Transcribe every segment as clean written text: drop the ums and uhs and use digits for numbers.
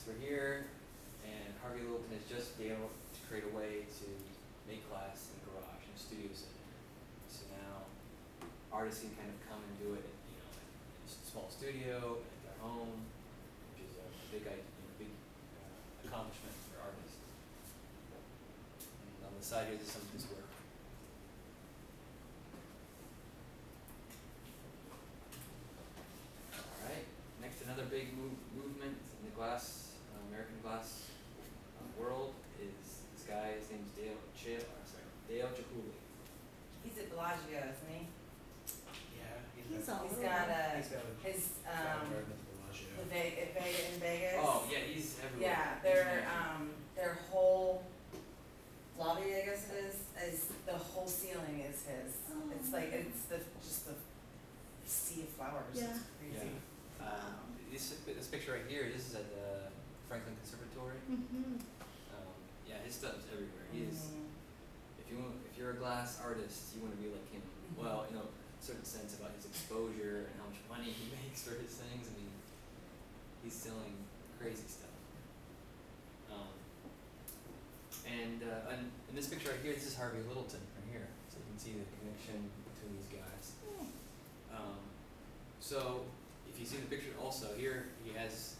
we're here, and Harvey Littleton has just been able to create a way to make glass in a garage, in a studio setting. So now artists can kind of come and do it, in a small studio, at their home, which is a big accomplishment for artists. And on the side here, this is some of his work. All right. Next, another big movement in the glass, American glass world is this guy. His name's Dale Chihuly. He's at Bellagio, isn't he? Yeah, He's got his the Vega in Vegas. Oh yeah, he's everywhere. Yeah, their whole lobby, I guess it is the whole ceiling is his. Oh. It's like just the sea of flowers. Yeah. It's crazy. Yeah. This picture right here, this is at the Franklin Conservatory. Mm-hmm. Yeah, his stuff's everywhere. He is. If you're a glass artist, you want to be like him. Well, in a certain sense about his exposure and how much money he makes for his things. I mean, he's selling crazy stuff. And in this picture right here, this is Harvey Littleton right here. So you can see the connection between these guys. So if you see the picture also, here he has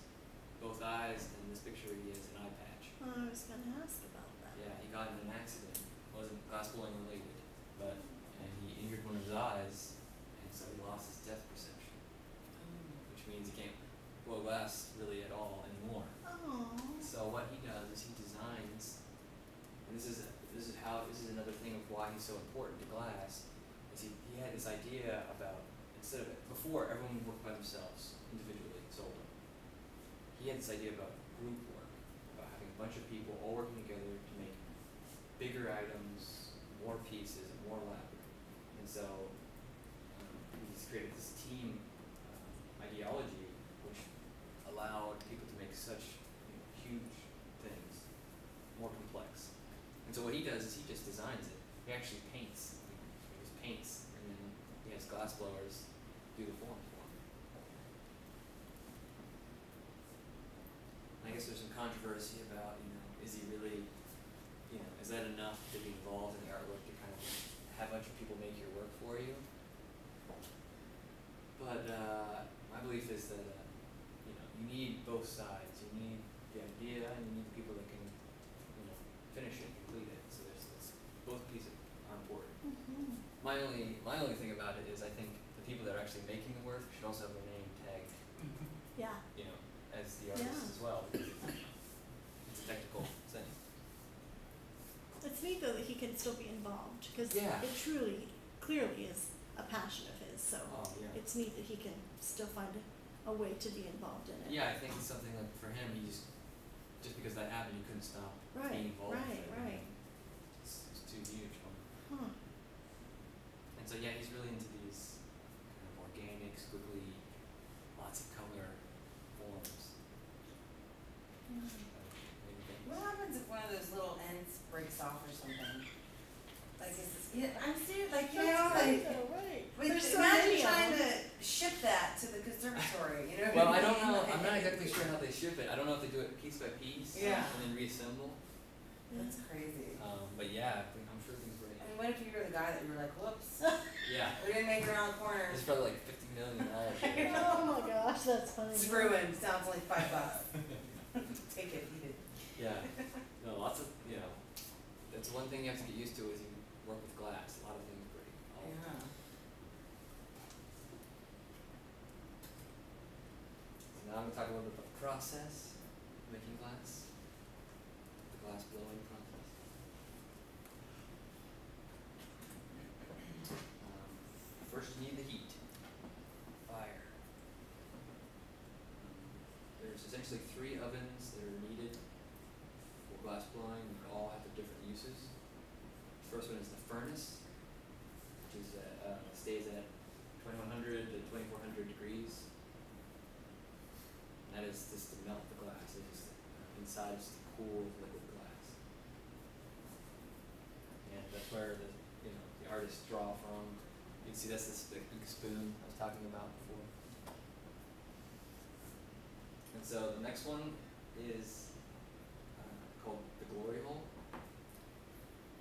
both eyes, and in this picture he has an eye patch. Oh, I was going to ask about that. Yeah, he got in an accident. It wasn't glass blowing related, and he injured one of his eyes, and so he lost his depth perception, which means he can't blow glass really at all anymore. Oh. So what he does is he designs, and this is another thing of why he's so important to glass, is he had this idea about, before everyone would work by themselves, individually, solo. He had this idea about group work, about having a bunch of people all working together to make bigger items, more pieces, and more elaborate. And so he's created this team ideology which allowed people to make such huge things, more complex. And so what he does is he just designs it. He actually paints. He just paints, and then he has glass blowers do the form for him. I guess there's some controversy about, is he really, is that enough to be involved in the artwork to kind of have a bunch of people make your work for you? But my belief is that you need both sides. You need the idea, and you need the people that can finish it, complete it. So both pieces are important. Mm-hmm. My only thing about it is I think the people that are actually making the work should also have their name tagged. Yeah. As the artist as well, because it's a technical thing. It's neat though that he can still be involved, because Yeah. it clearly is a passion of his. So it's neat that he can still find a way to be involved in it. Yeah, I think it's something like for him, just because that happened, you couldn't stop being involved with it. Right. It's too huge for him. Huh. And so he's really into these kind of organic, squiggly, lots of color forms. What happens if one of those little ends breaks off or something? Like, I'm serious, like, Right. Imagine trying to ship that to the conservatory, Well, I don't know. I'm not exactly sure how they ship it. I don't know if they do it piece by piece and then reassemble. That's crazy. But yeah, I'm sure things break. I mean, what if you were the guy that you were like, whoops, Yeah. we didn't make it around the corner. It's probably like $50 million. Oh my gosh, that's funny. It's ruined. Sounds like $5. Take it, eat it. Yeah. No, lots of, that's one thing you have to get used to is you work with glass. A lot of things break. Yeah. So now I'm going to talk a little bit about the process of making glass. The glass blowing process. First you need the heat. Fire. There's essentially 3 ovens that are needed for glass blowing. They all have their different uses. The first one is the furnace, which is stays at 2100 to 2400 degrees. And that is just to melt the glass. It's just inside just cool liquid glass. And that's where the artists draw from. You can see that's this big spoon I was talking about before. And so the next one is called the glory hole,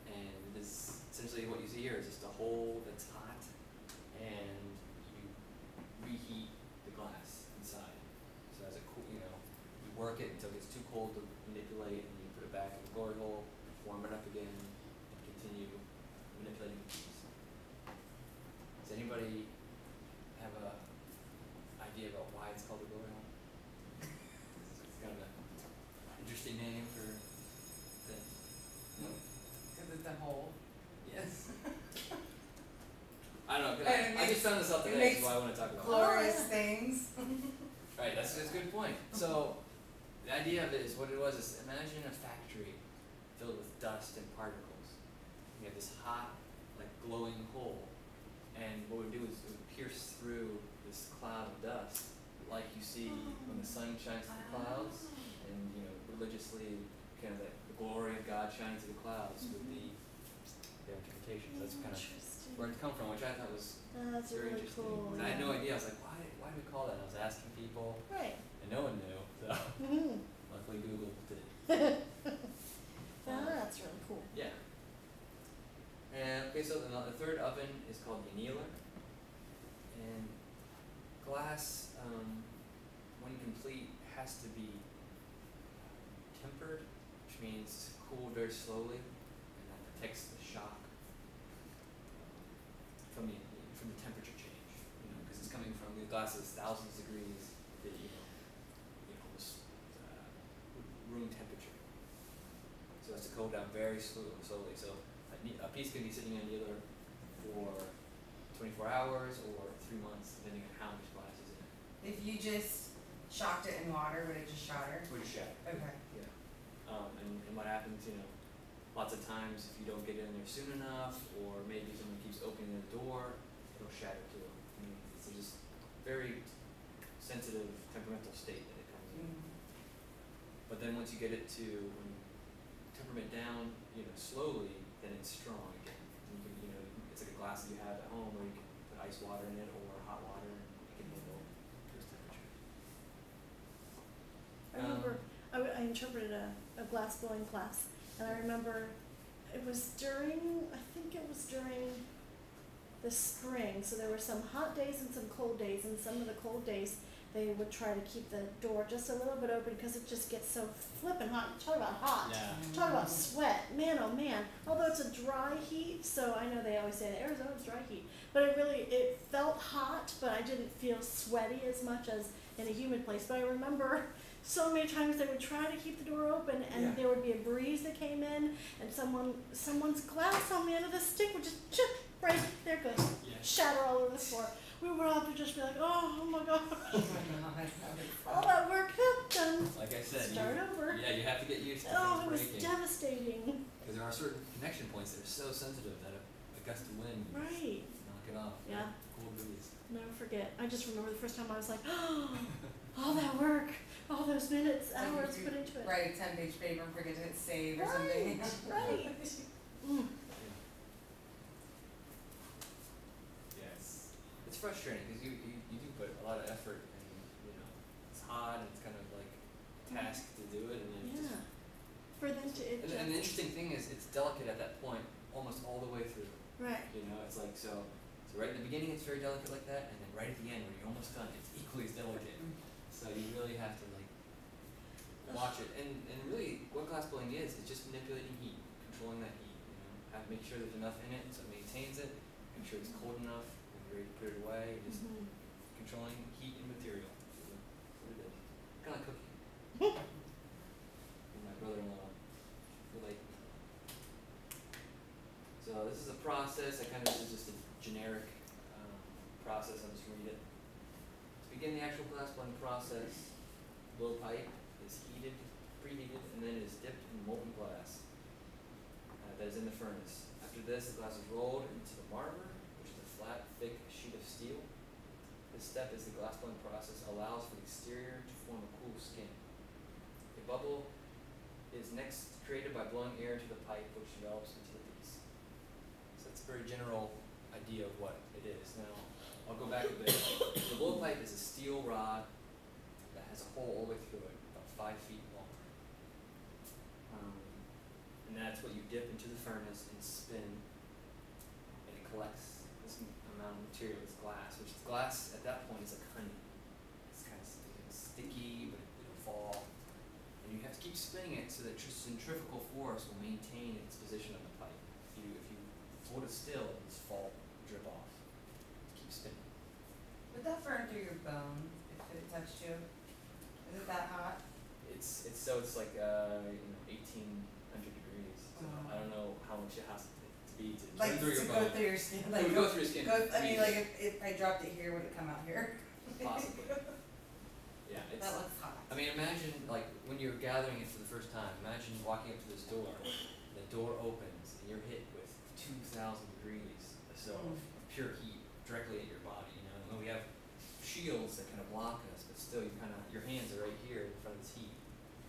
and this essentially what you see here is just a hole that's hot, and you reheat the glass inside. So as it cool, you work it until it gets too cold to manipulate, and you put it back in the glory hole, warm it up again, and continue manipulating the piece. Does anybody have a idea about why it's called the glory hole? It's kind of an interesting name for the. No. Cause it's a hole. Yes. I don't know. I just found this out today, makes so I want to talk about it. glorious things. Right, that's a good point. So, the idea of it is what it was is imagine a factory filled with dust and particles. You have this hot, like glowing hole, and what it would do is it would pierce through this cloud of dust, like you see when the sun shines through the clouds, and religiously, kind of the glory of God shining through the clouds would be their interpretation. So that's kind of where it come from, which I thought was that's very really interesting. cool. I had no idea. I was like, why do we call that? And I was asking people, Right. and no one knew. So luckily Google did. That's really cool. Yeah. And okay, so the third oven is called the annealer, and glass, when complete, has to be tempered, which means cooled very slowly, and that protects the shock from the temperature change. Because it's coming from the glass is thousands of degrees, almost room temperature. So it has to cool down very slowly. So a piece can be sitting in a annealer for 24 hours or 3 months, depending on how much glass is in it. If you just shocked it in water, would it just shatter? Or just shatter. Okay. Yeah. And what happens, lots of times if you don't get in there soon enough, or maybe someone keeps opening the door, it'll shatter too. It's just very sensitive temperamental state that it comes in. But then once you get it to temperament down, slowly, then it's strong again. You can, it's like a glass that you have at home where you can put ice water in it or hot water, and it can handle those temperatures. I remember I interpreted a glass blowing class, and I remember it was during the spring, so there were some hot days and some cold days, and some of the cold days they would try to keep the door just a little bit open because it just gets so flippin' hot. Talk about hot. Yeah. Talk about sweat. Man, oh man. Although it's a dry heat, so I know they always say that Arizona's dry heat. But it felt hot, but I didn't feel sweaty as much as in a humid place. But I remember so many times they would try to keep the door open, and there would be a breeze that came in, and someone's glass on the end of the stick would just break. There it goes. Yeah. Shatter all over the floor. We would all have to just be like, oh my god. Oh my god. All that work done. Like I said, Start over. Yeah, you have to get used to Oh, it was things breaking. devastating. Because there are certain connection points that are so sensitive that a gust of wind can Right. knock it off. Yeah. Cool breeze. Never forget. I just remember the first time I was like, oh, all that work, all those minutes, hours put into it. Write a 10-page paper and forget to hit save or Right, something. right. Yes. It's frustrating because you do put a lot of effort, and it's hot, and it's kind of like a task to do it, and then Yeah. For them to and the interesting thing is it's delicate at that point almost all the way through. Right. It's like so right at the beginning it's very delicate like that, and then right at the end when you're almost done it's equally as delicate. So you really have to watch it, and really what glass blowing is just manipulating heat, controlling that heat. Make sure there's enough in it so it maintains it, make sure it's cold enough when you're ready to put it away, just controlling heat and material. That's what it is. Kind of like cooking. And my brother-in-law relate. So this is a process. This is just a generic process. I'll just read it. To begin the actual glass blowing process, blowpipe is preheated, and then is dipped in molten glass that is in the furnace. After this, the glass is rolled into the marber, which is a flat, thick sheet of steel. This step is the glass blowing process allows for the exterior to form a cool skin. A bubble is next created by blowing air into the pipe, which develops into the piece. So that's a very general idea of what it is. Now, I'll go back a bit. The blowpipe is a steel rod that has a hole all the way through it, about 5 feet long. And that's what you dip into the furnace and spin, and it collects this amount of material, this glass, which the glass at that point is like honey. It's kind of sticky, but it'll fall. And you have to keep spinning it so that centrifugal force will maintain its position on the pipe. If you hold it still, it'll just fall, drip off. Keep spinning. Would that burn through your bone if it touched you? Is it that hot? It's like 1800 degrees. So I don't know how much it has to be to Like through your to bone. go through your skin. It Like would go through your skin. I mean, like if I dropped it here, would it come out here? Possibly. Yeah, it's. That looks hot. I mean, imagine like when you're gathering it for the first time. Imagine walking up to this door. The door opens and you're hit with 2,000 degrees of pure heat directly at your body. You know, and we have shields that kind of block us, but still, your hands are right here in front of this heat,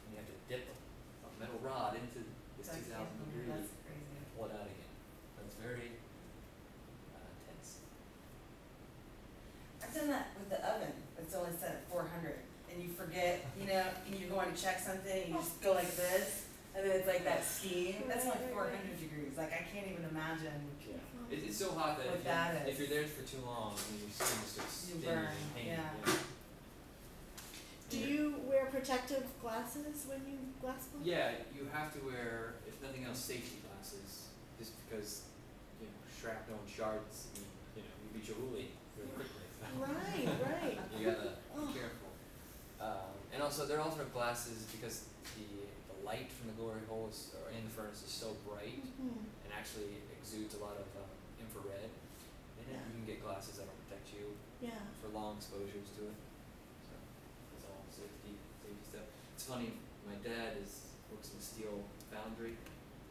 and you have to dip a metal rod into this 2,000 degrees. That's crazy. Pull it out again. That's very intense. I've done that with the oven. It's only set at 400, and you forget, and you're going to check something, and you just go like this, and then it's like that steam. That's like 400 degrees. Like I can't even imagine. Yeah. It's so hot that, What if you're there for too long, your skin just starts You stinging burn, and pain. yeah. Do you wear protective glasses when you glass blow? Yeah, you have to wear, if nothing else, safety glasses, just because shrapnel and shards, you be Chihuly really quickly. So. Right. You gotta be careful. And also, there are alternate glasses because the light from the glory hole in the furnace is so bright and actually exudes a lot of infrared. And then you can get glasses that'll protect you for long exposures to it. So it's all safety stuff. It's funny, my dad works in a steel foundry.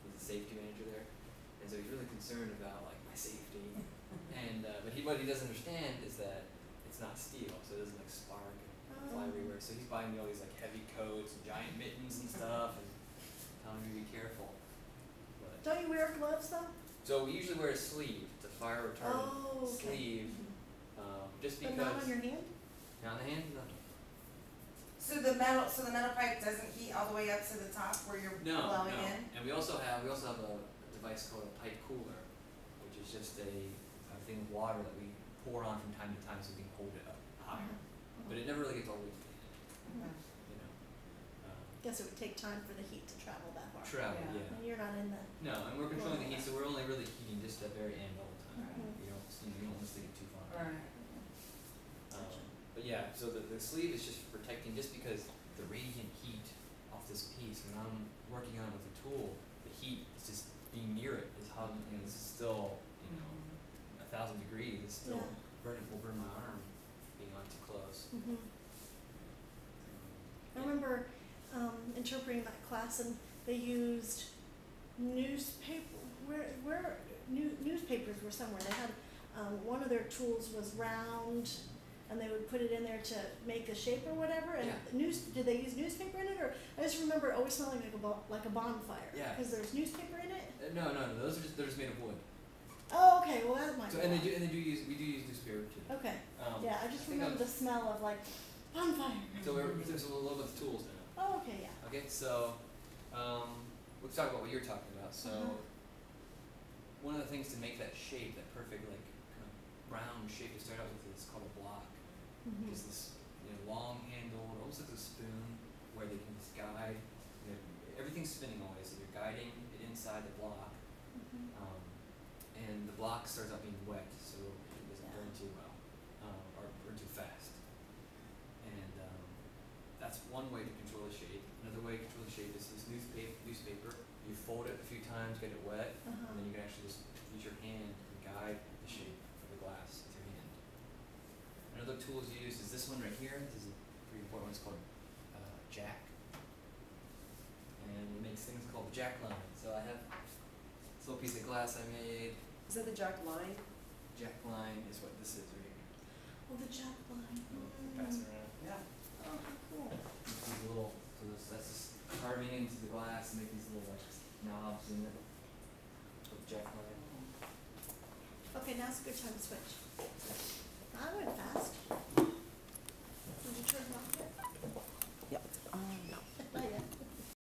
He's a safety manager there, and so he's really concerned about like my safety. And but what he doesn't understand is that it's not steel, so it doesn't like spark and fly everywhere. So he's buying me all these like heavy coats and giant mittens and stuff, and telling me to be careful. But Don't you wear gloves though? so we usually wear a sleeve, it's a fire retardant sleeve, just because. But not on your hand? Not on the hand, no. So the metal pipe doesn't heat all the way up to the top where you're blowing in? And we also have a device called a pipe cooler, which is just a thing of water that we pour on from time to time so we can hold it up higher. But it never really gets all the way to the end, Guess it would take time for the heat to travel that far. Travel, Yeah. yeah. And you're not in the. No, and we're controlling the heat, so we're only really heating just the very end all the time. Mhm. You don't want to stick it too far. Right. But yeah, so the sleeve is just protecting, just because the radiant heat off this piece, when I'm working on it with a tool, the heat is just being near it is hot, and it's still 1,000 degrees. It's still will burn my arm being on too close. I remember interpreting that class, and they used newspaper. Newspapers were somewhere. They had one of their tools was round, and they would put it in there to make a shape or whatever. And did they use newspaper in it, or I just remember it always smelling like a bonfire. Yeah. Because there's newspaper in it. No. They're just made of wood. Oh, okay. Well, that might. So be and why. we do use newspaper too. Okay. Yeah, I just think remember the smell of like bonfire. So we'll look at the tools now. Oh, okay, yeah. Okay, so let's talk about what you're talking about. So one of the things to make that shape, that perfect like kind of round shape to start out with, is called a block. It's this long handled, almost like a spoon, where they can just guide. Everything's spinning always, so you're guiding it inside the block. And the block starts out being wet, so it doesn't burn too well, or burn too fast. And that's one way to control the shape. Another way to control the shape is this newspaper. You fold it a few times, get it wet, and then you can actually just use your hand and guide the shape of the glass with your hand. Another tool used is this one right here. This is a pretty important one. It's called jack. And it makes things called jack line. So I have this little piece of glass I made. Is that the jack line? Jack line is what this is right here. Oh, the jack line. Pass it around. Yeah. Oh, how cool. These little, that's just carving into the glass and make these little like knobs in it with jack line. Okay, now's a good time to switch. I went fast.